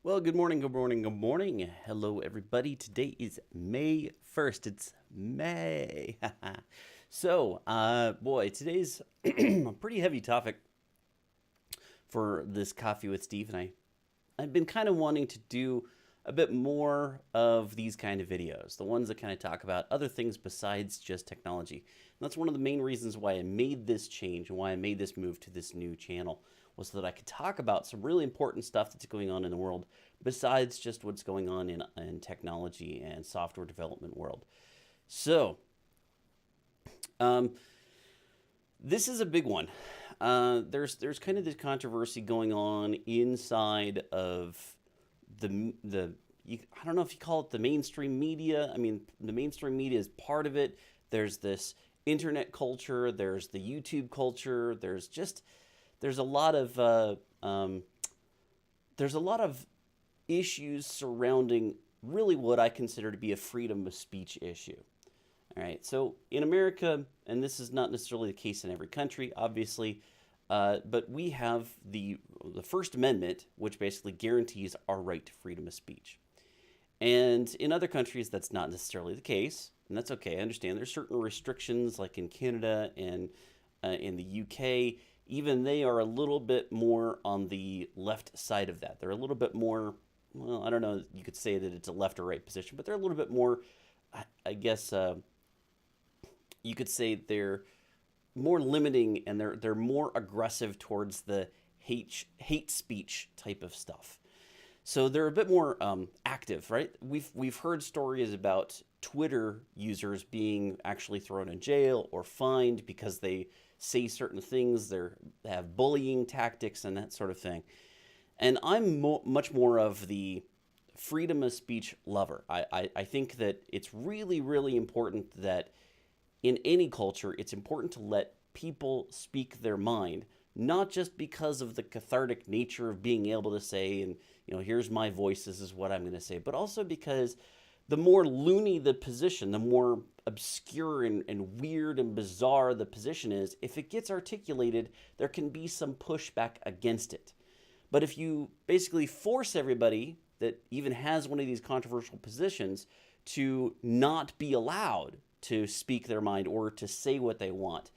Well, good morning, good morning, good morning. Hello, everybody. Today is May 1st. It's May. Boy, today's a pretty heavy topic for this Coffee with Steve. I've been kind of wanting to do a bit more of these kind of videos, the ones that kind of talk about other things besides just technology. And that's one of the main reasons why I made this change and why I made this move to this new channel, was so that I could talk about some really important stuff that's going on in the world besides just what's going on in technology and software development world. So, um, this is a big one. There's kind of this controversy going on inside of I don't know if you call it the mainstream media. I mean, the mainstream media is part of it. There's this internet culture. There's the YouTube culture. There's a lot of there's a lot of issues surrounding really what I consider to be a freedom of speech issue. All right, so in America, and this is not necessarily the case in every country, obviously, but we have the First Amendment, which basically guarantees our right to freedom of speech. And in other countries, that's not necessarily the case, and that's okay. I understand there's certain restrictions, like in Canada and in the UK. Even they are a little bit more on the left side of that. They're a little bit more, well, I don't know, you could say that it's a left or right position, but they're a little bit more, I guess, you could say they're more limiting, and they're more aggressive towards the hate speech type of stuff. So they're a bit more active, right? We've heard stories about Twitter users being actually thrown in jail or fined because they say certain things. They have bullying tactics and that sort of thing. And I'm much more of the freedom of speech lover. I think that it's really, really important that in any culture, it's important to let people speak their mind, not just because of the cathartic nature of being able to say, and here's my voice, this is what I'm going to say, but also because the more loony the position, the more obscure and weird and bizarre the position is, if it gets articulated, there can be some pushback against it. But if you basically force everybody that even has one of these controversial positions to not be allowed to speak their mind or to say what they want,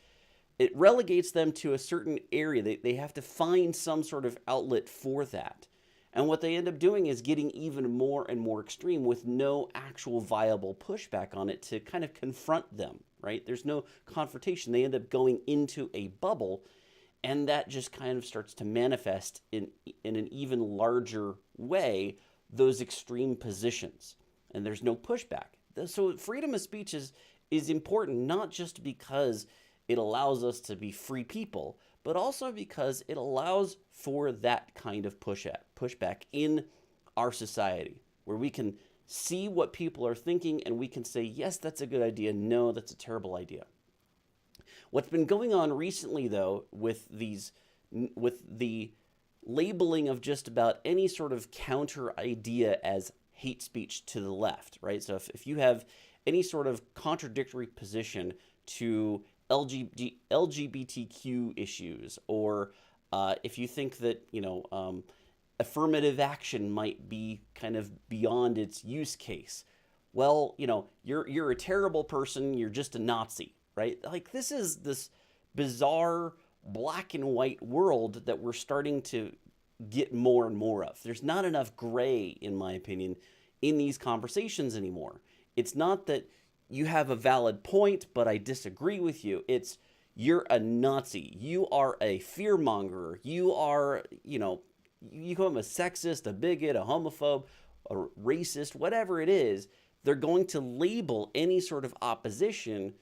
it relegates them to a certain area. They have to find some sort of outlet for that. And what they end up doing is getting even more and more extreme with no actual viable pushback on it to kind of confront them, right? There's no confrontation. They end up going into a bubble, and that just kind of starts to manifest in an even larger way those extreme positions. And there's no pushback. So freedom of speech is important, not just because it allows us to be free people, but also because it allows for that kind of pushback in our society, where we can see what people are thinking and we can say, yes, that's a good idea. No, that's a terrible idea. What's been going on recently, though, with the labeling of just about any sort of counter idea as hate speech to the left, right? So if you have any sort of contradictory position to LGBTQ issues, or if you think that affirmative action might be kind of beyond its use case, well, you're a terrible person. You're just a Nazi, right? Like, this is this bizarre black and white world that we're starting to get more and more of. There's not enough gray, in my opinion, in these conversations anymore. It's not that you have a valid point, but I disagree with you. It's, you're a Nazi. You are a fearmonger. You are, you call them a sexist, a bigot, a homophobe, a racist, whatever it is. They're going to label any sort of opposition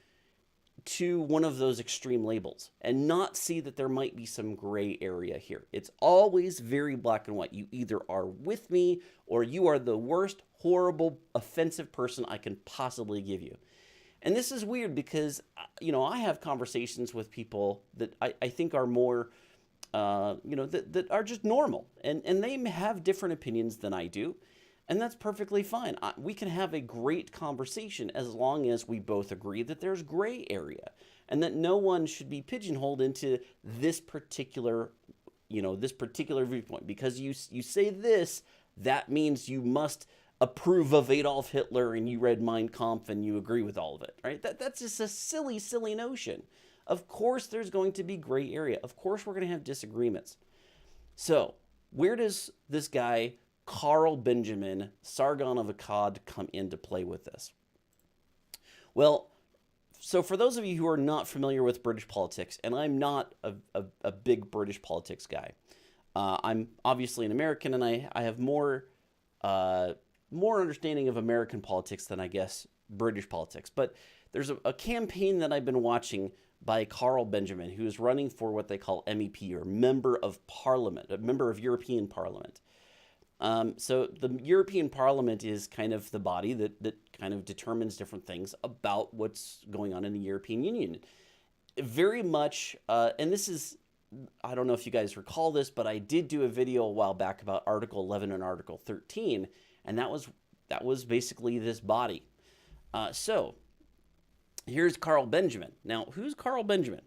to one of those extreme labels and not see that there might be some gray area here. It's always very black and white. You either are with me or you are the worst, horrible, offensive person I can possibly give you. And this is weird because, I have conversations with people that I think are more, that are just normal. And they have different opinions than I do. And that's perfectly fine. We can have a great conversation as long as we both agree that there's gray area and that no one should be pigeonholed into this particular viewpoint. Because you say this, that means you must approve of Adolf Hitler and you read Mein Kampf and you agree with all of it, right? That's just a silly, silly notion. Of course there's going to be gray area. Of course we're going to have disagreements. So where does this guy, Carl Benjamin, Sargon of Akkad, come into play with this? Well, so for those of you who are not familiar with British politics, and I'm not a big British politics guy, I'm obviously an American, and I have more understanding of American politics than I guess British politics. But there's a campaign that I've been watching by Carl Benjamin, who is running for what they call MEP, or Member of Parliament, a member of European Parliament. So the European Parliament is kind of the body that kind of determines different things about what's going on in the European Union. Very much, and this is, I don't know if you guys recall this, but I did do a video a while back about Article 11 and Article 13, and that was basically this body. So here's Carl Benjamin. Now, who's Carl Benjamin?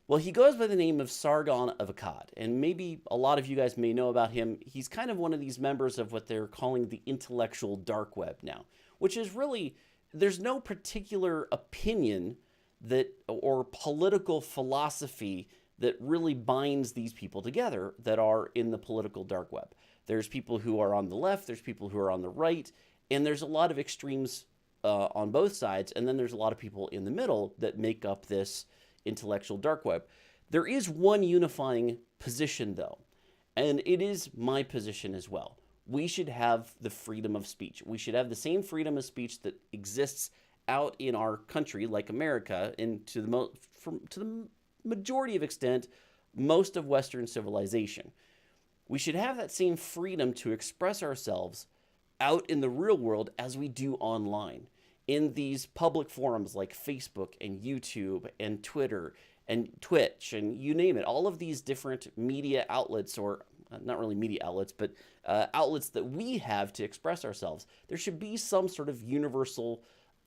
Well, he goes by the name of Sargon of Akkad, and maybe a lot of you guys may know about him. He's kind of one of these members of what they're calling the intellectual dark web now, which is really, there's no particular opinion that or political philosophy that really binds these people together that are in the political dark web. There's people who are on the left, there's people who are on the right, and there's a lot of extremes on both sides, and then there's a lot of people in the middle that make up this intellectual dark web. There is one unifying position, though, and it is my position as well. We should have the freedom of speech. We should have the same freedom of speech that exists out in our country, like America, and to the majority of extent, most of Western civilization. We should have that same freedom to express ourselves out in the real world as we do online, in these public forums like Facebook and YouTube and Twitter and Twitch and you name it. All of these different media outlets, or not really media outlets, but outlets that we have to express ourselves. There should be some sort of universal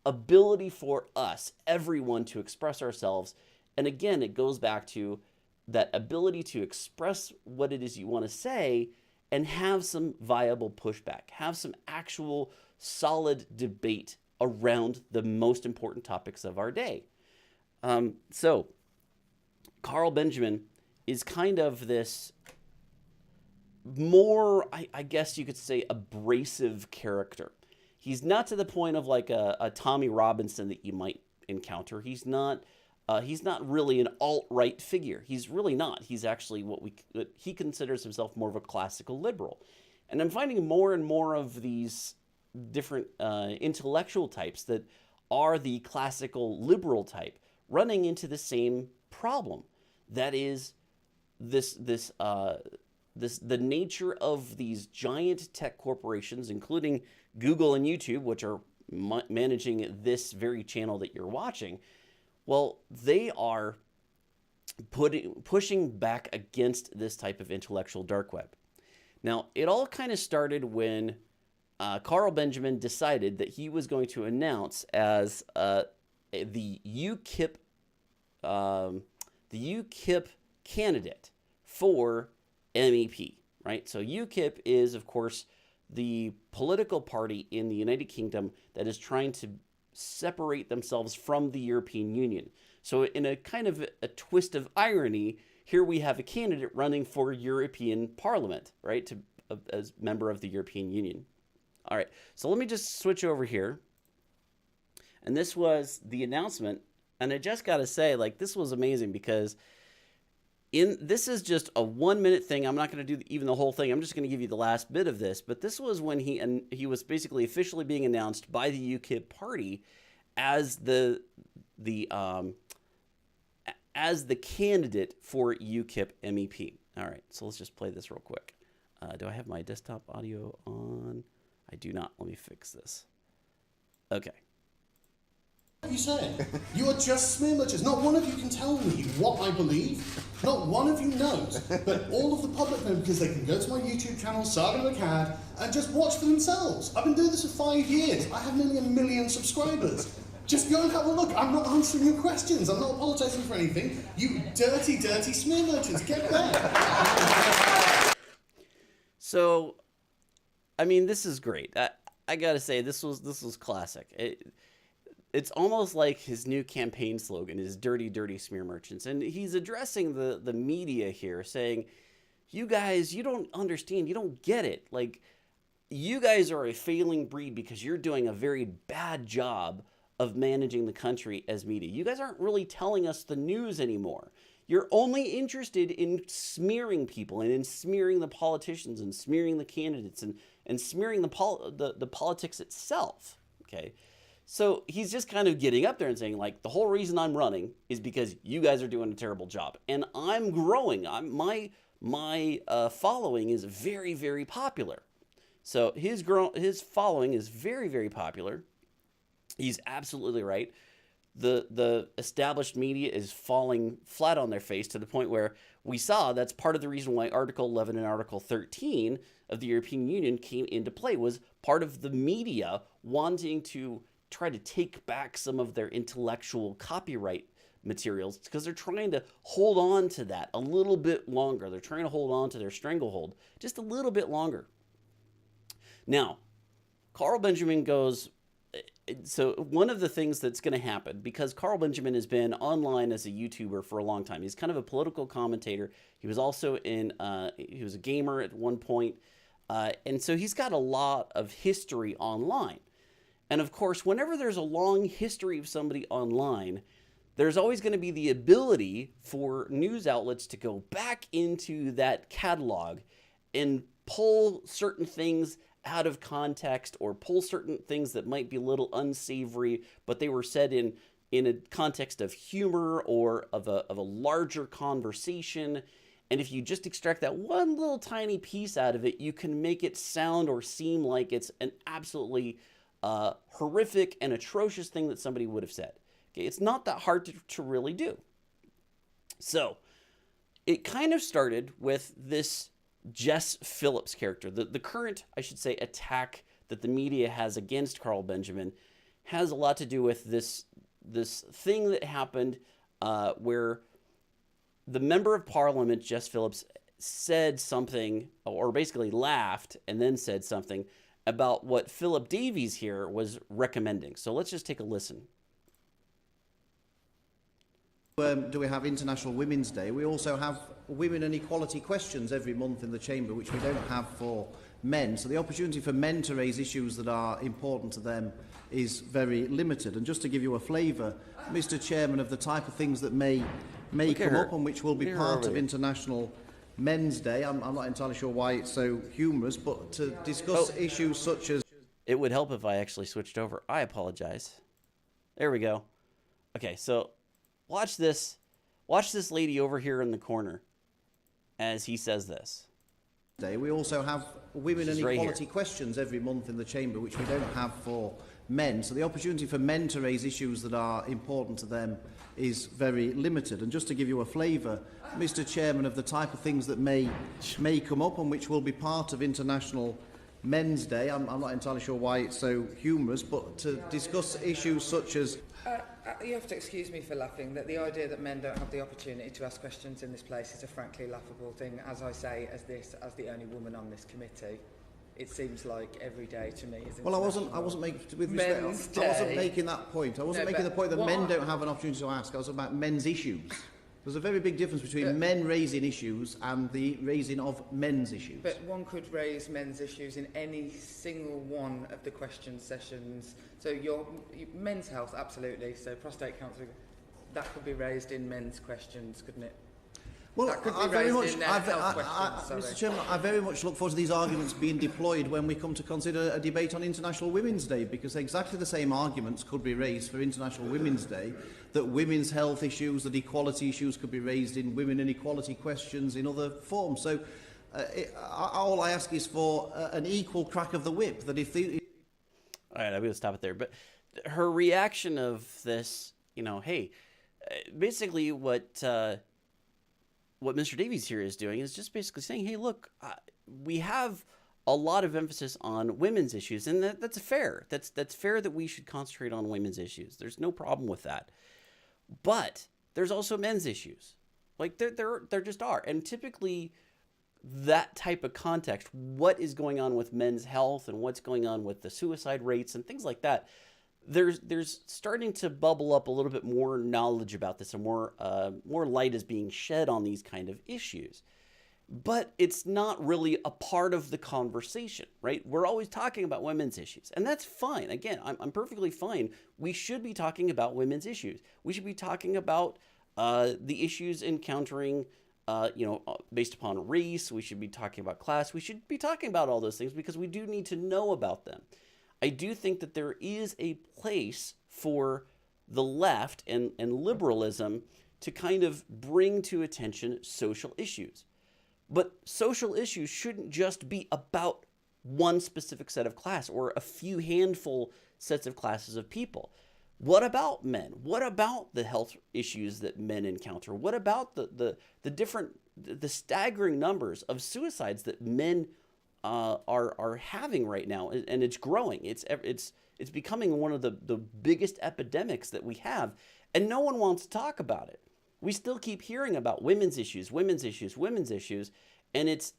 ability for us, everyone, to express ourselves. And again, it goes back to that ability to express what it is you want to say and have some viable pushback, have some actual solid debate around the most important topics of our day. So Carl Benjamin is kind of this more, I guess you could say, abrasive character. He's not to the point of like a Tommy Robinson that you might encounter. He's not really an alt-right figure. He's really not. He's actually he considers himself more of a classical liberal. And I'm finding more and more of these different intellectual types that are the classical liberal type running into the same problem. That is the nature of these giant tech corporations, including Google and YouTube, which are managing this very channel that you're watching. Well, they are pushing back against this type of intellectual dark web. Now, it all kind of started when Carl Benjamin decided that he was going to announce as the UKIP candidate for MEP, right? So UKIP is, of course, the political party in the United Kingdom that is trying to separate themselves from the European Union. So in a kind of a twist of irony, here we have a candidate running for European Parliament, right, as member of the European Union. All right, so let me just switch over here. And this was the announcement. And I just got to say, like, this was amazing because this is just a 1-minute thing. I'm not going to do even the whole thing. I'm just going to give you the last bit of this. But this was when he was basically officially being announced by the UKIP party as the candidate for UKIP MEP. All right, so let's just play this real quick. Do I have my desktop audio on? I do not. Let me fix this. Okay. What are you saying? You are just smear merchants. Not one of you can tell me what I believe. Not one of you knows. But all of the public know because they can go to my YouTube channel, Sargon of Akkad, and just watch for themselves. I've been doing this for 5 years. I have nearly 1 million subscribers. Just go and have a look. I'm not answering your questions. I'm not apologising for anything. You dirty, dirty smear merchants. Get there. So I mean, this is great. I gotta say, this was classic. It's almost like his new campaign slogan is "Dirty, dirty smear merchants," and he's addressing the media here, saying, "You guys, you don't understand. You don't get it. Like, you guys are a failing breed because you're doing a very bad job of managing the country as media. You guys aren't really telling us the news anymore. You're only interested in smearing people and in smearing the politicians and smearing the candidates and smearing the politics itself." Okay. So he's just kind of getting up there and saying, like, the whole reason I'm running is because you guys are doing a terrible job, and I'm growing. My following is very, very popular. So his following is very, very popular. He's absolutely right. The established media is falling flat on their face to the point where we saw that's part of the reason why Article 11 and Article 13 of the European Union came into play, was part of the media wanting to try to take back some of their intellectual copyright materials, because they're trying to hold on to that a little bit longer. They're trying to hold on to their stranglehold just a little bit longer. Now, Carl Benjamin goes, so one of the things that's going to happen, because Carl Benjamin has been online as a YouTuber for a long time. He's kind of a political commentator. He was also he was a gamer at one point. And so he's got a lot of history online. And of course, whenever there's a long history of somebody online, there's always going to be the ability for news outlets to go back into that catalog and pull certain things out of context, or pull certain things that might be a little unsavory, but they were said in a context of humor or of a larger conversation. And if you just extract that one little tiny piece out of it, you can make it sound or seem like it's an absolutely horrific and atrocious thing that somebody would have said. Okay, it's not that hard to really do. So it kind of started with this Jess Phillips character. The current, I should say, attack that the media has against Carl Benjamin has a lot to do with this thing that happened where the member of parliament, Jess Phillips, said something, or basically laughed and then said something about what Philip Davies here was recommending. So let's just take a listen. Do we have International Women's Day? We also have women and equality questions every month in the Chamber, which we don't have for men. So the opportunity for men to raise issues that are important to them is very limited. And just to give you a flavour, Mr. Chairman, of the type of things that may come up and which will be part of International Men's Day, I'm not entirely sure why it's so humorous, but to discuss issues such as... It would help if I actually switched over. I apologize. There we go. Okay, so watch this. Watch this lady over here in the corner as he says this. We also have women and equality questions every month in the Chamber, which we don't have for men. So the opportunity for men to raise issues that are important to them is very limited. And just to give you a flavour, Mr. Chairman, of the type of things that may come up and which will be part of International Men's Day, I'm not entirely sure why it's so humorous, but to discuss issues such as... You have to excuse me for laughing, that the idea that men don't have the opportunity to ask questions in this place is a frankly laughable thing. As I say, as the only woman on this committee, it seems like every day to me is... Well, I wasn't making, with respect, I wasn't making that point. I wasn't making the point that men don't have an opportunity to ask. I was about men's issues. There's a very big difference between men raising issues and the raising of men's issues. But one could raise men's issues in any single one of the question sessions. So your men's health, absolutely. So prostate cancer, that could be raised in men's questions, couldn't it? Well, Mr. Chairman, I very much look forward to these arguments being deployed when we come to consider a debate on International Women's Day, because exactly the same arguments could be raised for International Women's Day, that women's health issues, that equality issues could be raised in women and equality questions in other forms. So all I ask is for an equal crack of the whip, that if the... All right, I'm going to stop it there. But her reaction of this, hey, basically what Mr. Davies here is doing is just basically saying, hey, look, we have a lot of emphasis on women's issues, and that's fair. That's fair that we should concentrate on women's issues. There's no problem with that. But there's also men's issues. Like there just are. And typically that type of context, what is going on with men's health and what's going on with the suicide rates and things like that, there's starting to bubble up a little bit more knowledge about this, and more light is being shed on these kind of issues. But it's not really a part of the conversation, right? We're always talking about women's issues, and that's fine. Again, I'm perfectly fine. We should be talking about women's issues. We should be talking about the issues encountering, based upon race. We should be talking about class. We should be talking about all those things because we do need to know about them. I do think that there is a place for the left and liberalism to kind of bring to attention social issues. But social issues shouldn't just be about one specific set of class or a few handful sets of classes of people. What about men? What about the health issues that men encounter? What about the staggering numbers of suicides that men are having right now? And it's growing. It's becoming one of the biggest epidemics that we have, and no one wants to talk about it. We still keep hearing about women's issues, and it's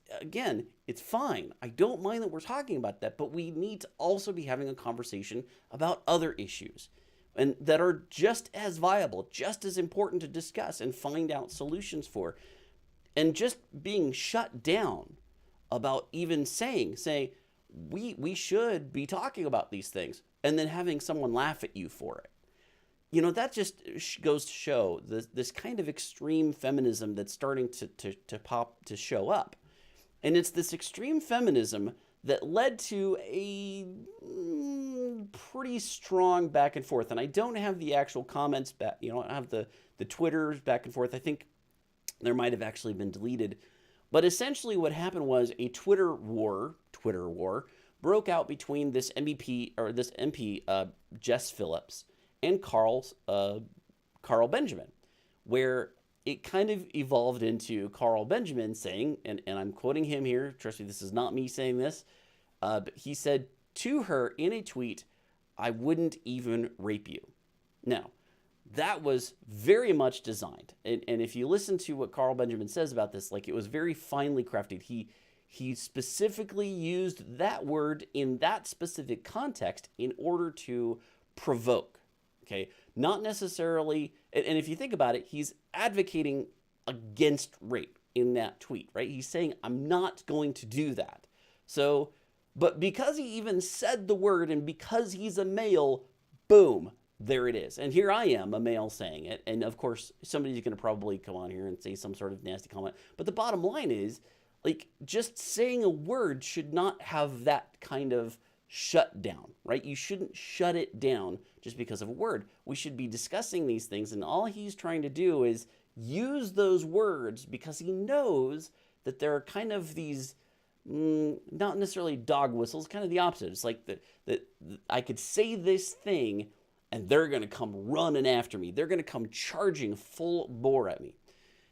fine. I don't mind that we're talking about that, but we need to also be having a conversation about other issues and that are just as viable, just as important to discuss and find out solutions for. And just being shut down about even saying we should be talking about these things, and then having someone laugh at you for it. That just goes to show this kind of extreme feminism that's starting to show up. And it's this extreme feminism that led to a pretty strong back and forth. And I don't have the actual comments back, I don't have the Twitters back and forth. I think there might have actually been deleted. But essentially what happened was a Twitter war broke out between this MP, Jess Phillips, and Carl Benjamin, where it kind of evolved into Carl Benjamin saying, and I'm quoting him here, trust me, this is not me saying this, but he said to her in a tweet, "I wouldn't even rape you." Now, that was very much designed. And if you listen to what Carl Benjamin says about this, it was very finely crafted. He specifically used that word in that specific context in order to provoke. Okay, not necessarily, and if you think about it, he's advocating against rape in that tweet, right? He's saying, I'm not going to do that. So, but because he even said the word and because he's a male, boom, there it is. And here I am, a male, saying it. And of course, somebody's going to probably come on here and say some sort of nasty comment. But the bottom line is, just saying a word should not have that kind of shut down, right? You shouldn't shut it down just because of a word. We should be discussing these things, and all he's trying to do is use those words because he knows that there are kind of these, not necessarily dog whistles, kind of the opposite. It's like that I could say this thing and they're going to come running after me. They're going to come charging full bore at me.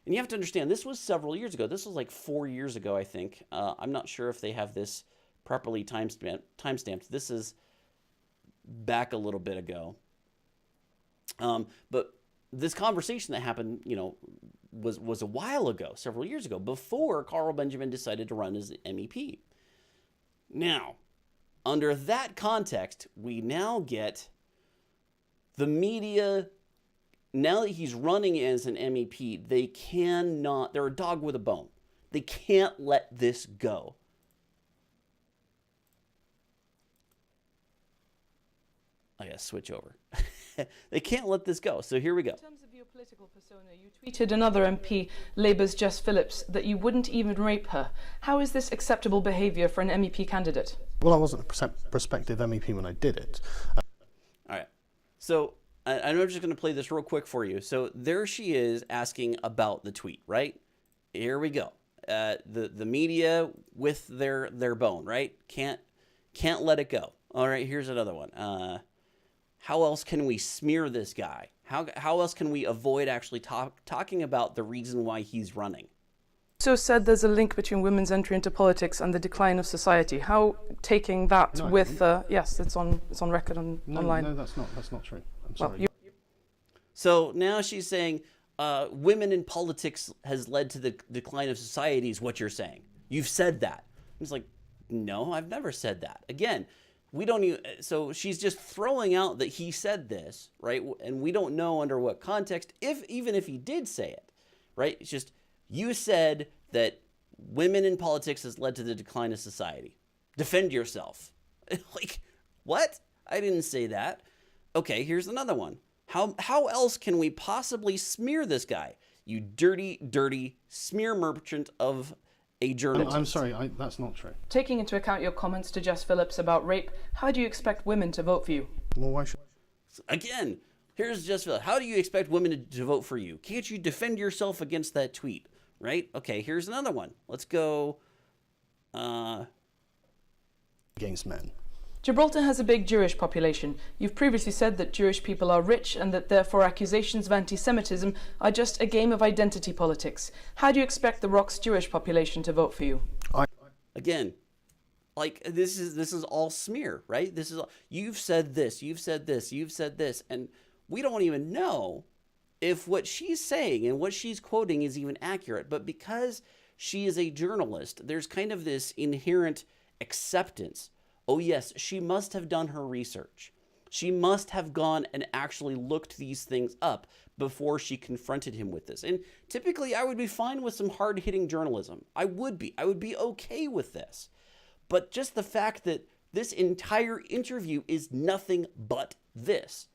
And you have to understand, this was several years ago. This was like 4 years ago, I think. I'm not sure if they have this properly timestamped. This is back a little bit ago. But this conversation that happened, was a while ago, several years ago, before Carl Benjamin decided to run as MEP. Now, under that context, we now get the media. Now that he's running as an MEP, they're a dog with a bone. They can't let this go. I gotta switch over. They can't let this go. So here we go. In terms of your political persona, you tweeted another MP, Labour's Jess Phillips, that you wouldn't even rape her. How is this acceptable behaviour for an MEP candidate? Well, I wasn't a prospective MEP when I did it. All right. So I'm just going to play this real quick for you. So there she is asking about the tweet, right? Here we go. The media with their bone, right? Can't let it go. All right, here's another one. How else can we smear this guy? How else can we avoid actually talking about the reason why he's running? So said there's a link between women's entry into politics and the decline of society. How taking that with yes, it's on record online. No, that's not true. I'm sorry. Well, So now she's saying women in politics has led to the decline of society is what you're saying. You've said that. He's like, no, I've never said that. Again, we don't even, so she's just throwing out that he said this, right? And we don't know under what context, even if he did say it, right? It's just, you said that women in politics has led to the decline of society. Defend yourself. Like, what? I didn't say that. Okay, here's another one. How else can we possibly smear this guy? You dirty, dirty smear merchant of a journalist. I'm sorry, that's not true. Taking into account your comments to Jess Phillips about rape, how do you expect women to vote for you? Well, why should... Again, here's Jess Phillips. How do you expect women to vote for you? Can't you defend yourself against that tweet? Right? Okay, here's another one. Let's go... against men. Gibraltar has a big Jewish population. You've previously said that Jewish people are rich and that therefore accusations of anti-Semitism are just a game of identity politics. How do you expect the ROC's Jewish population to vote for you? Again, like this is all smear, right? This is all, you've said this, you've said this, you've said this, and we don't even know if what she's saying and what she's quoting is even accurate. But because she is a journalist, there's kind of this inherent acceptance. Oh yes, she must have done her research. She must have gone and actually looked these things up before she confronted him with this. And typically I would be fine with some hard-hitting journalism. I would be okay with this. But just the fact that this entire interview is nothing but this.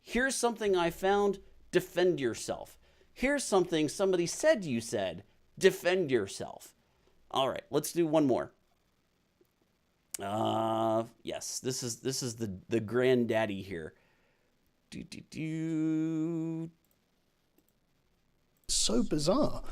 Here's something I found, defend yourself. Here's something somebody said you said, defend yourself. All right, let's do one more. Yes, this is the granddaddy here. So bizarre.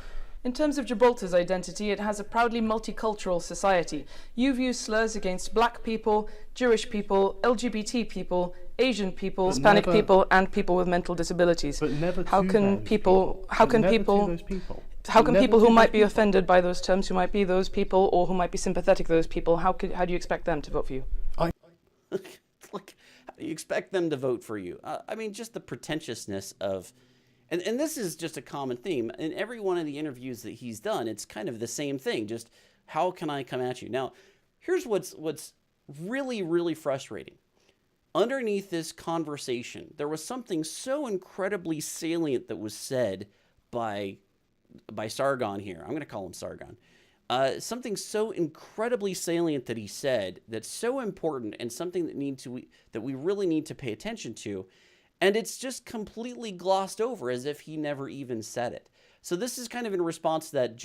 In terms of Gibraltar's identity, it has a proudly multicultural society. You've used slurs against black people, Jewish people, LGBT people, Asian people, Hispanic people, and people with mental disabilities. But never how to can those people? How can Never people? to those people. How can Never people to who those might be people. offended by those terms, who might be those people, or who might be sympathetic to those people, how do you expect them to vote for you? Like, how do you expect them to vote for you? I mean, just the pretentiousness of, and this is just a common theme in every one of the interviews that he's done. It's kind of the same thing. Just how can I come at you? Now, here's what's really, really frustrating. Underneath this conversation, there was something so incredibly salient that was said by Sargon here. I'm going to call him Sargon. Something so incredibly salient that he said that's so important and something that we really need to pay attention to, and it's just completely glossed over as if he never even said it. So this is kind of in response to that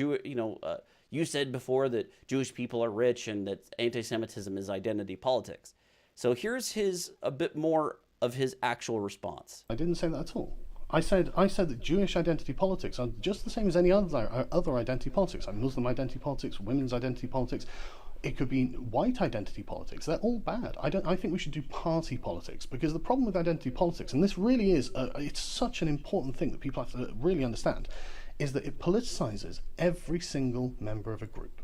you said before that Jewish people are rich and that anti-Semitism is identity politics. So here's a bit more of his actual response. I didn't say that at all. I said that Jewish identity politics are just the same as any other identity politics, like Muslim identity politics, women's identity politics. It could be white identity politics. They're all bad. I think we should do party politics, because the problem with identity politics, and this really is, it's such an important thing that people have to really understand, is that it politicizes every single member of a group.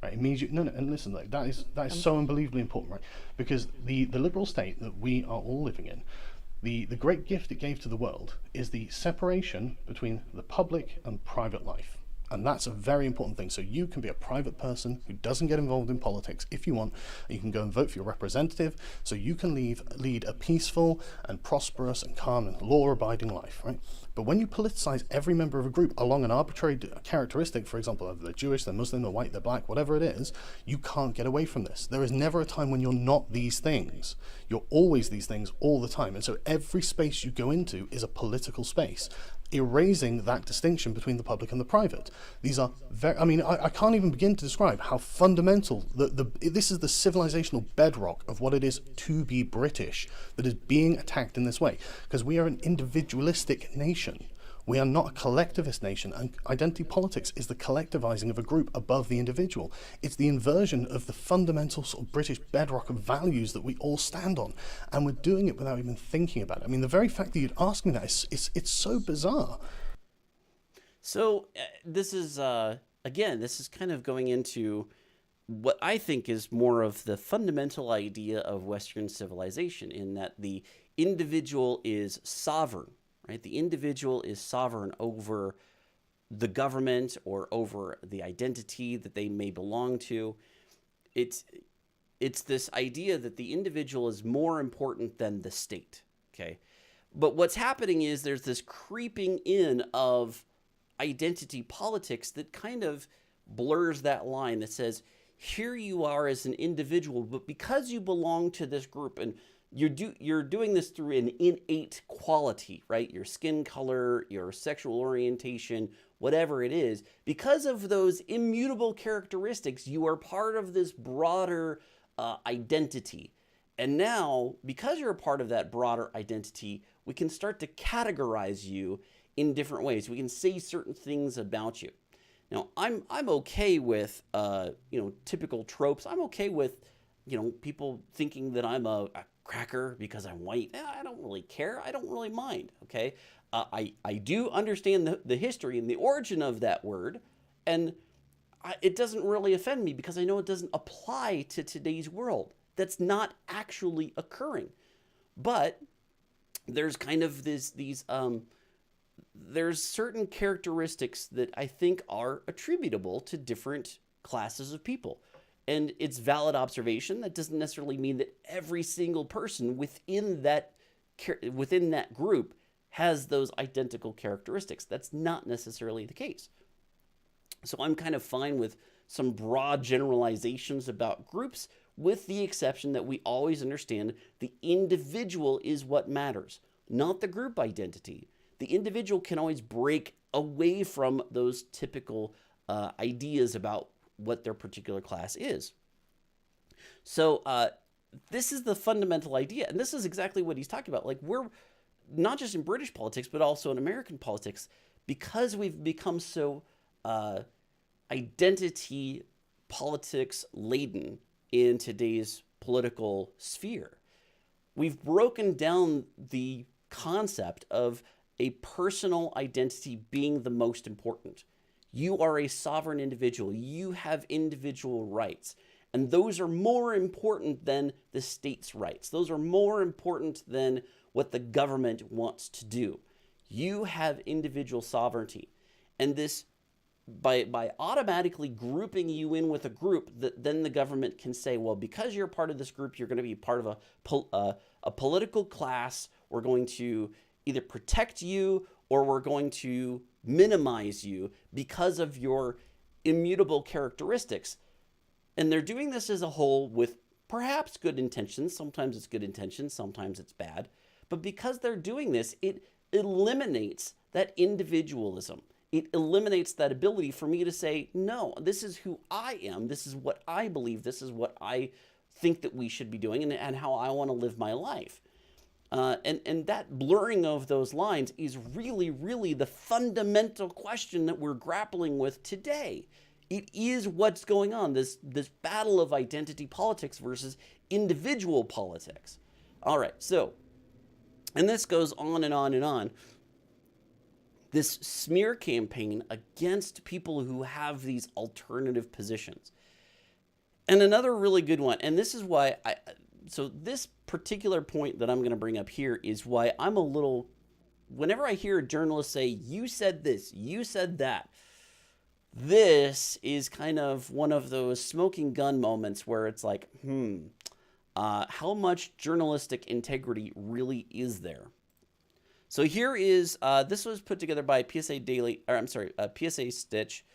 Right? It means and listen, that is so unbelievably important, right? Because the liberal state that we are all living in, the great gift it gave to the world is the separation between the public and private life. And that's a very important thing. So you can be a private person who doesn't get involved in politics if you want. You can go and vote for your representative, so you can lead a peaceful and prosperous and calm and law-abiding life, right? But when you politicize every member of a group along an arbitrary characteristic, for example, whether they're Jewish, they're Muslim, they're white, they're black, whatever it is, you can't get away from this. There is never a time when you're not these things. You're always these things all the time. And so every space you go into is a political space, erasing that distinction between the public and the private. These are very, I can't even begin to describe how fundamental, this is the civilizational bedrock of what it is to be British that is being attacked in this way, because we are an individualistic nation. We are not a collectivist nation, and identity politics is the collectivizing of a group above the individual. It's the inversion of the fundamental sort of British bedrock of values that we all stand on, and we're doing it without even thinking about it. I mean, the very fact that you'd ask me that, it's so bizarre. So this is, again, this is kind of going into what I think is more of the fundamental idea of Western civilization, in that the individual is sovereign. Right? The individual is sovereign over the government or over the identity that they may belong to. It's this idea that the individual is more important than the state, okay? But what's happening is there's this creeping in of identity politics that kind of blurs that line, that says, here you are as an individual, but because you belong to this group, and you're doing this through an innate quality, right? Your skin color, your sexual orientation, whatever it is, because of those immutable characteristics, you are part of this broader identity. And now, because you're a part of that broader identity, we can start to categorize you in different ways. We can say certain things about you. Now, I'm okay with typical tropes. I'm okay with people thinking that I'm a cracker because I'm white. I don't really care. I don't really mind. Okay, I do understand the history and the origin of that word, and it doesn't really offend me because I know it doesn't apply to today's world. That's not actually occurring. But there's kind of there's certain characteristics that I think are attributable to different classes of people. And it's valid observation. That doesn't necessarily mean that every single person within that group has those identical characteristics. That's not necessarily the case. So I'm kind of fine with some broad generalizations about groups, with the exception that we always understand the individual is what matters, not the group identity. The individual can always break away from those typical ideas about what their particular class is. So this is the fundamental idea, and this is exactly what he's talking about. Like, we're not just in British politics, but also in American politics, because we've become so identity politics laden in today's political sphere. We've broken down the concept of a personal identity being the most important. You are a sovereign individual. You have individual rights. And those are more important than the state's rights. Those are more important than what the government wants to do. You have individual sovereignty. And this, by automatically grouping you in with a group, that then the government can say, well, because you're part of this group, you're going to be part of a political class. We're going to either protect you or we're going to minimize you because of your immutable characteristics. And they're doing this as a whole with perhaps good intentions. Sometimes it's good intentions, sometimes it's bad. But because they're doing this, it eliminates that individualism. It eliminates that ability for me to say, no, this is who I am. This is what I believe. This is what I think that we should be doing, and how I want to live my life. And that blurring of those lines is really, really the fundamental question that we're grappling with today. It is what's going on, this battle of identity politics versus individual politics. All right, so, and this goes on and on and on. This smear campaign against people who have these alternative positions. And another really good one, and this is why so this particular point that I'm going to bring up here is why I'm a little, whenever I hear a journalist say, you said this, you said that, this is kind of one of those smoking gun moments where it's like, how much journalistic integrity really is there? So here is, this was put together by PSA Daily, or I'm sorry, PSA Stitch,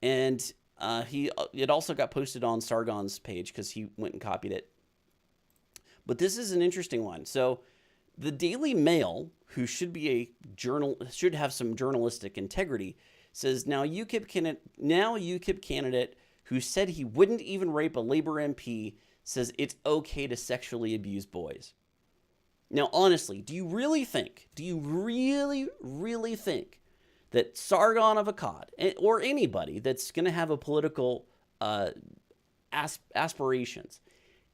and it also got posted on Sargon's page because he went and copied it. But this is an interesting one. So the Daily Mail, who should have some journalistic integrity, says now UKIP candidate who said he wouldn't even rape a Labour MP says it's okay to sexually abuse boys. Now, honestly, do you really think that Sargon of Akkad, or anybody that's going to have a political aspirations,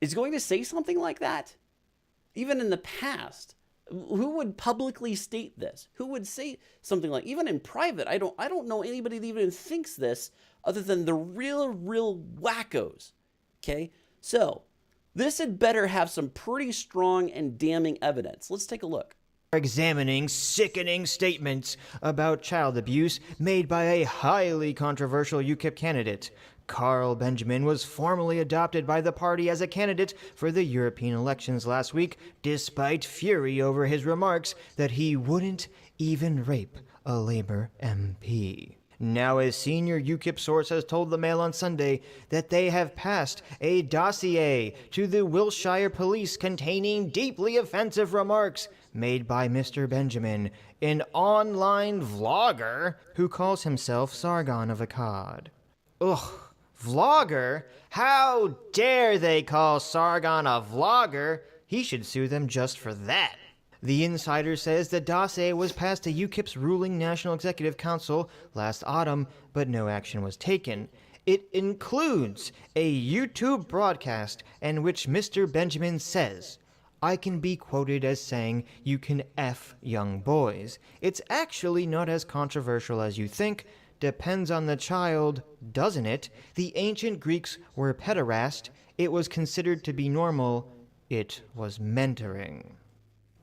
is going to say something like that? Even in the past, who would publicly state this? Who would say something like, even in private, I don't know anybody that even thinks this other than the real wackos. Okay? So, this had better have some pretty strong and damning evidence. Let's take a look. examining sickening statements about child abuse made by a highly controversial UKIP candidate. Carl Benjamin was formally adopted by the party as a candidate for the European elections last week, despite fury over his remarks that he wouldn't even rape a Labour MP. Now, a senior UKIP source has told the Mail on Sunday that they have passed a dossier to the Wiltshire Police containing deeply offensive remarks made by Mr. Benjamin, an online vlogger who calls himself Sargon of Akkad. Ugh, vlogger? How dare they call Sargon a vlogger? He should sue them just for that. The Insider says the dossier was passed to UKIP's ruling National Executive Council last autumn, but no action was taken. It includes a YouTube broadcast in which Mr. Benjamin says, "I can be quoted as saying you can F young boys. It's actually not as controversial as you think. Depends on the child, doesn't it? The ancient Greeks were pederast. It was considered to be normal. It was mentoring."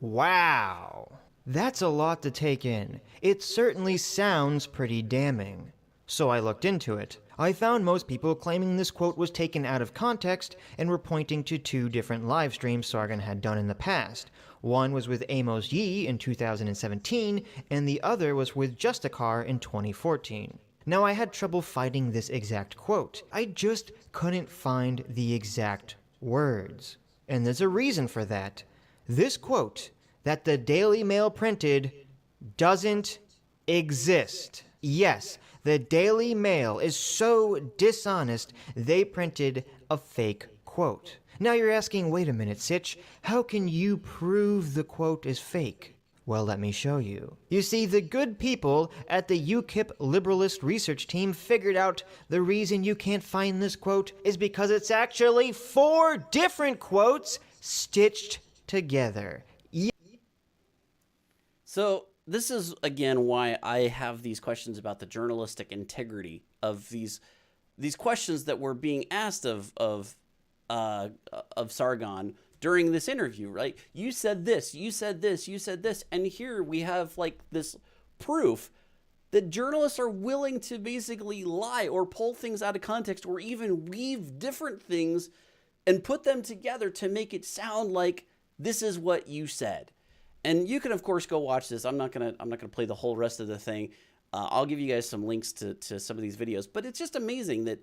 Wow. That's a lot to take in. It certainly sounds pretty damning. So I looked into it. I found most people claiming this quote was taken out of context and were pointing to two different live streams Sargon had done in the past. One was with Amos Yee in 2017, and the other was with Justicar in 2014. Now, I had trouble finding this exact quote. I just couldn't find the exact words. And there's a reason for that. This quote that the Daily Mail printed doesn't exist. Yes, the Daily Mail is so dishonest, they printed a fake quote. Now you're asking, wait a minute, Sitch, how can you prove the quote is fake? Well, let me show you. You see, the good people at the UKIP Liberalist Research Team figured out the reason you can't find this quote is because it's actually 4 different quotes stitched together. So this is, again, why I have these questions about the journalistic integrity of these questions that were being asked of Sargon during this interview, right? You said this, you said this, you said this, and here we have like this proof that journalists are willing to basically lie or pull things out of context or even weave different things and put them together to make it sound like this is what you said. And you can, of course, go watch this. I'm not gonna play the whole rest of the thing. I'll give you guys some links to some of these videos. But it's just amazing that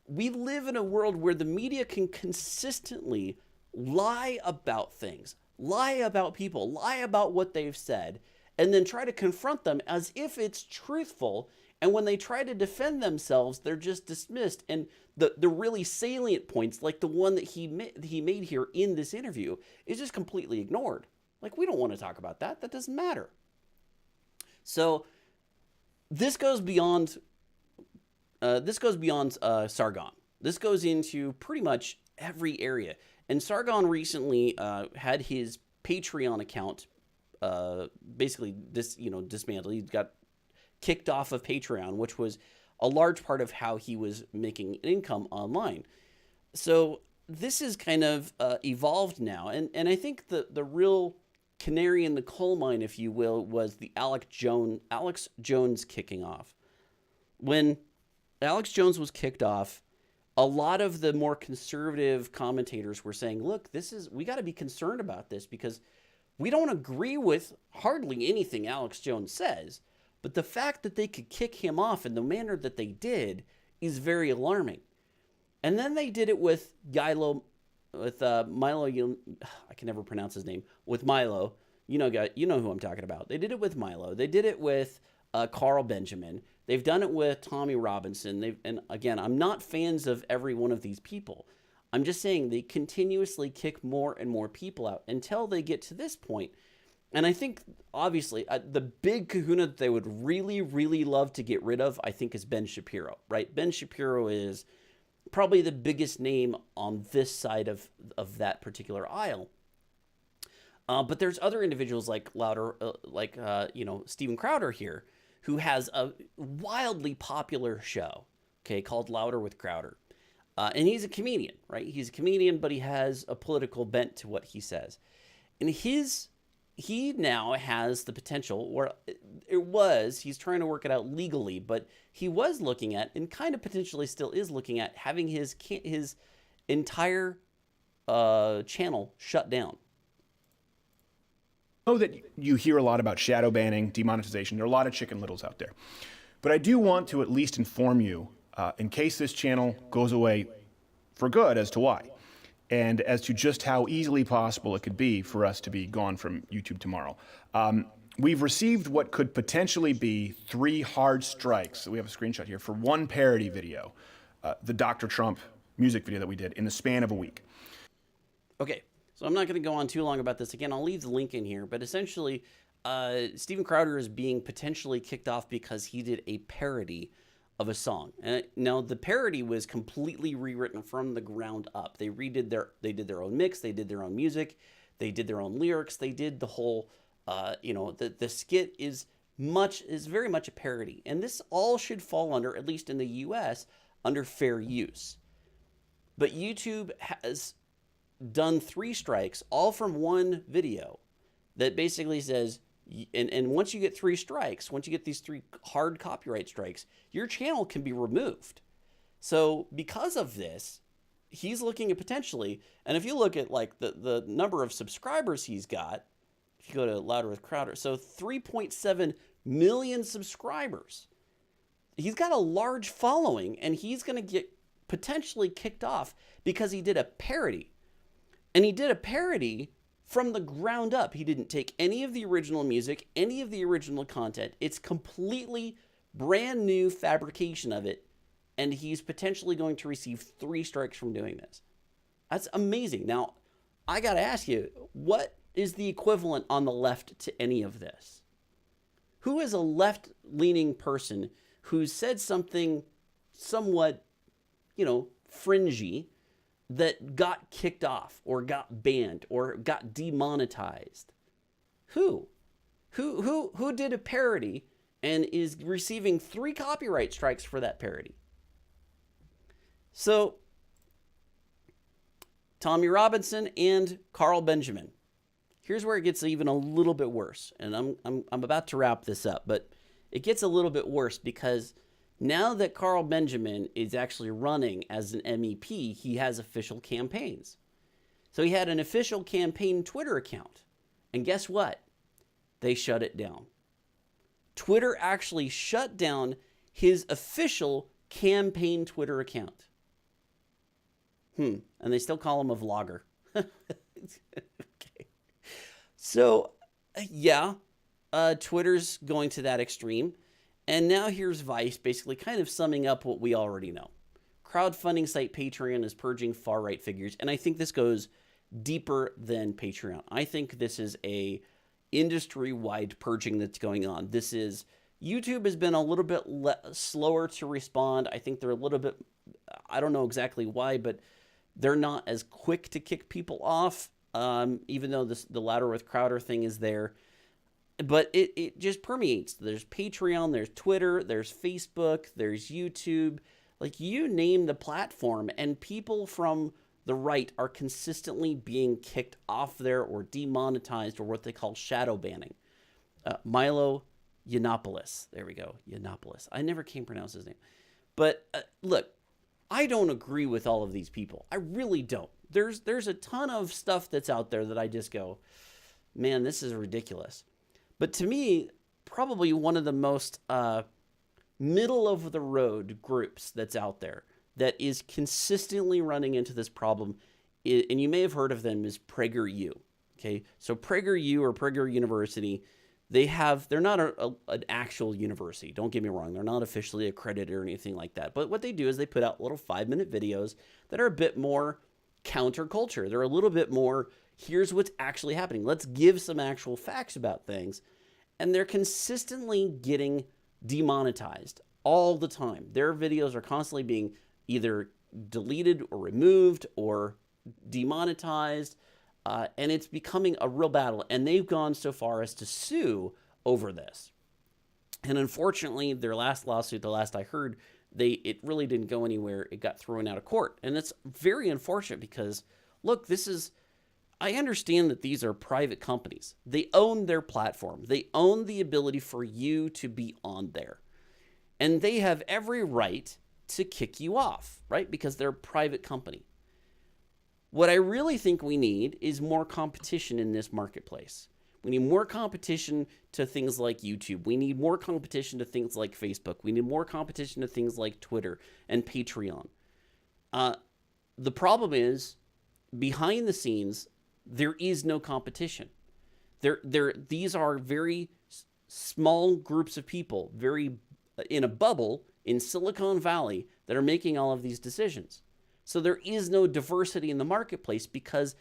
we live in a world where the media can consistently lie about things, lie about people, lie about what they've said, and then try to confront them as if it's truthful. And when they try to defend themselves, they're just dismissed. And the really salient points, like the one that he made here in this interview, is just completely ignored. Like, we don't want to talk about that. That doesn't matter. So this goes beyond Sargon. This goes into pretty much every area. And Sargon recently had his Patreon account basically dismantled. He got kicked off of Patreon, which was a large part of how he was making income online. So this is kind of evolved now. And I think the real canary in the coal mine, if you will, was the Alex Jones kicking off. When Alex Jones was kicked off, a lot of the more conservative commentators were saying, look, we got to be concerned about this because we don't agree with hardly anything Alex Jones says, but the fact that they could kick him off in the manner that they did is very alarming. And then they did it with Milo, I can never pronounce his name, with Milo. You know who I'm talking about. They did it with Milo. They did it with Carl Benjamin. They've done it with Tommy Robinson. And again, I'm not fans of every one of these people. I'm just saying they continuously kick more and more people out until they get to this point. And I think, obviously, the big kahuna that they would really, really love to get rid of, I think, is Ben Shapiro, right? Ben Shapiro is probably the biggest name on this side of that particular aisle. But there's other individuals like Steven Crowder here, who has a wildly popular show, okay, called Louder with Crowder. And he's a comedian, right? He's a comedian, but he has a political bent to what he says. And his he now has the potential, or he's trying to work it out legally, but he was looking at, and kind of potentially still is looking at, having his entire channel shut down. I know that you hear a lot about shadow banning, demonetization. There are a lot of Chicken Littles out there. But I do want to at least inform you, in case this channel goes away for good, as to why, and as to just how easily possible it could be for us to be gone from YouTube tomorrow. We've received what could potentially be 3 hard strikes. So we have a screenshot here for one parody video, the Dr. Trump music video that we did, in the span of a week. Okay, so I'm not going to go on too long about this. Again, I'll leave the link in here, but essentially, Steven Crowder is being potentially kicked off because he did a parody of a song. And now the parody was completely rewritten from the ground up. They did their own mix, they did their own music, they did their own lyrics, they did the whole, the skit is very much a parody. And this all should fall under, at least in the US, under fair use. But YouTube has done 3 strikes, all from one video, that basically says, and once you get 3 strikes, once you get these 3 hard copyright strikes, your channel can be removed. So because of this, he's looking at potentially, and if you look at like the number of subscribers he's got, if you go to Louder with Crowder, so 3.7 million subscribers. He's got a large following, and he's going to get potentially kicked off because he did a parody. And he did a parody from the ground up. He didn't take any of the original music, any of the original content. It's completely brand new fabrication of it, and he's potentially going to receive 3 strikes from doing this. That's amazing. Now, I got to ask you, what is the equivalent on the left to any of this? Who is a left-leaning person who said something somewhat, fringy, that got kicked off or got banned or got demonetized? Who did a parody and is receiving 3 copyright strikes for that parody? So, Tommy Robinson and Carl Benjamin. Here's where it gets even a little bit worse, and I'm about to wrap this up, but it gets a little bit worse because now that Carl Benjamin is actually running as an MEP, he has official campaigns. So he had an official campaign Twitter account. And guess what? They shut it down. Twitter actually shut down his official campaign Twitter account. And they still call him a vlogger. Okay. So, Twitter's going to that extreme. And now here's Vice basically kind of summing up what we already know. Crowdfunding site Patreon is purging far-right figures, and I think this goes deeper than Patreon. I think this is a industry-wide purging that's going on. YouTube has been a little bit slower to respond. I think they're a little bit, I don't know exactly why, but they're not as quick to kick people off, even though the Louder with Crowder thing is there. But it just permeates. There's Patreon, there's Twitter, there's Facebook, there's YouTube. Like, you name the platform, and people from the right are consistently being kicked off there or demonetized or what they call shadow banning. Milo Yiannopoulos. There we go. Yiannopoulos. I never can pronounce his name. But look, I don't agree with all of these people. I really don't. There's a ton of stuff that's out there that I just go, man, this is ridiculous. But to me, probably one of the most middle-of-the-road groups that's out there that is consistently running into this problem, and you may have heard of them, is PragerU. Okay, so PragerU or Prager University, they're not an actual university. Don't get me wrong. They're not officially accredited or anything like that. But what they do is they put out little 5-minute videos that are a bit more counterculture. They're a little bit more, here's what's actually happening. Let's give some actual facts about things. And they're consistently getting demonetized all the time. Their videos are constantly being either deleted or removed or demonetized. And it's becoming a real battle. And they've gone so far as to sue over this. And unfortunately, their last lawsuit, the last I heard, it really didn't go anywhere. It got thrown out of court. And it's very unfortunate because, look, I understand that these are private companies. They own their platform. They own the ability for you to be on there. And they have every right to kick you off, right? Because they're a private company. What I really think we need is more competition in this marketplace. We need more competition to things like YouTube. We need more competition to things like Facebook. We need more competition to things like Twitter and Patreon. The problem is, behind the scenes, there is no competition. These are very small groups of people, very in a bubble in Silicon Valley, that are making all of these decisions. So there is no diversity in the marketplace because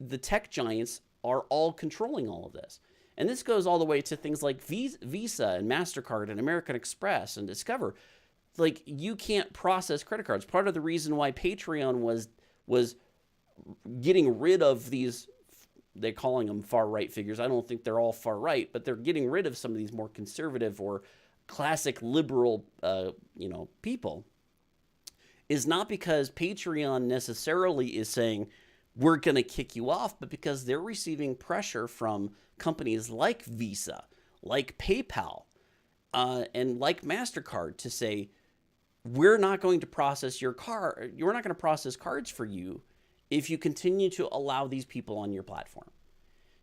the tech giants are all controlling all of this. And this goes all the way to things like Visa and MasterCard and American Express and Discover. Like, you can't process credit cards. Part of the reason why Patreon was getting rid of these, they're calling them far-right figures. I don't think they're all far-right, but they're getting rid of some of these more conservative or classic liberal, people, is not because Patreon necessarily is saying, we're going to kick you off, but because they're receiving pressure from companies like Visa, like PayPal, and like MasterCard to say, we're not going to process your card. We're not going to process cards for you if you continue to allow these people on your platform.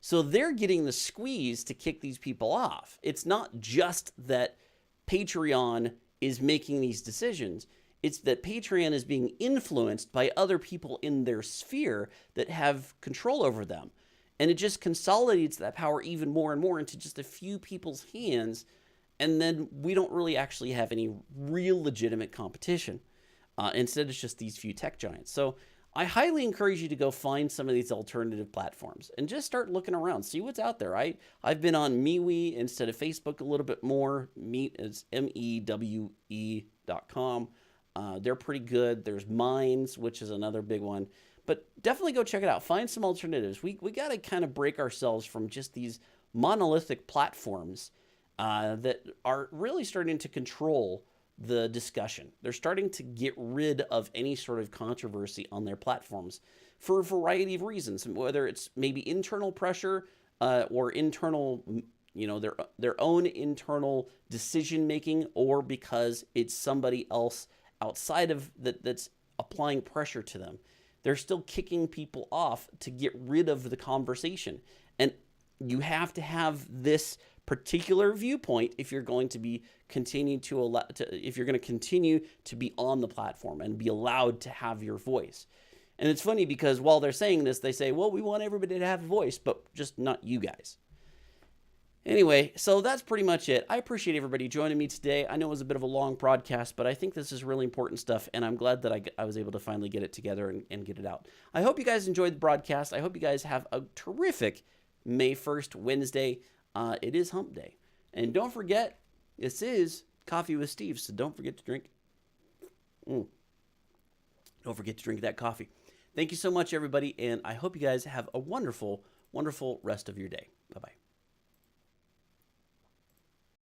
So they're getting the squeeze to kick these people off. It's not just that Patreon is making these decisions. It's that Patreon is being influenced by other people in their sphere that have control over them. And it just consolidates that power even more and more into just a few people's hands. And then we don't really actually have any real legitimate competition. Instead, it's just these few tech giants. So I highly encourage you to go find some of these alternative platforms and just start looking around, see what's out there. I've been on MeWe instead of Facebook a little bit more. Meet is mewe.com. They're pretty good. There's Minds, which is another big one. But definitely go check it out. Find some alternatives. We got to kind of break ourselves from just these monolithic platforms that are really starting to control the discussion. They're starting to get rid of any sort of controversy on their platforms for a variety of reasons, whether it's maybe internal pressure or internal, their own internal decision making, or because it's somebody else outside of that's applying pressure to them. They're still kicking people off to get rid of the conversation. And you have to have this particular viewpoint if you're going to be continue to be on the platform and be allowed to have your voice. And it's funny because while they're saying this, they say, well, we want everybody to have a voice, but just not you guys. Anyway, so that's pretty much it. I appreciate everybody joining me today. I know it was a bit of a long broadcast, but I think this is really important stuff, and I'm glad that I was able to finally get it together and get it out. I hope you guys enjoyed the broadcast. I hope you guys have a terrific May 1st, Wednesday. It is Hump Day. And don't forget, this is Coffee with Steve, so don't forget to drink. Don't forget to drink that coffee. Thank you so much, everybody, and I hope you guys have a wonderful, wonderful rest of your day.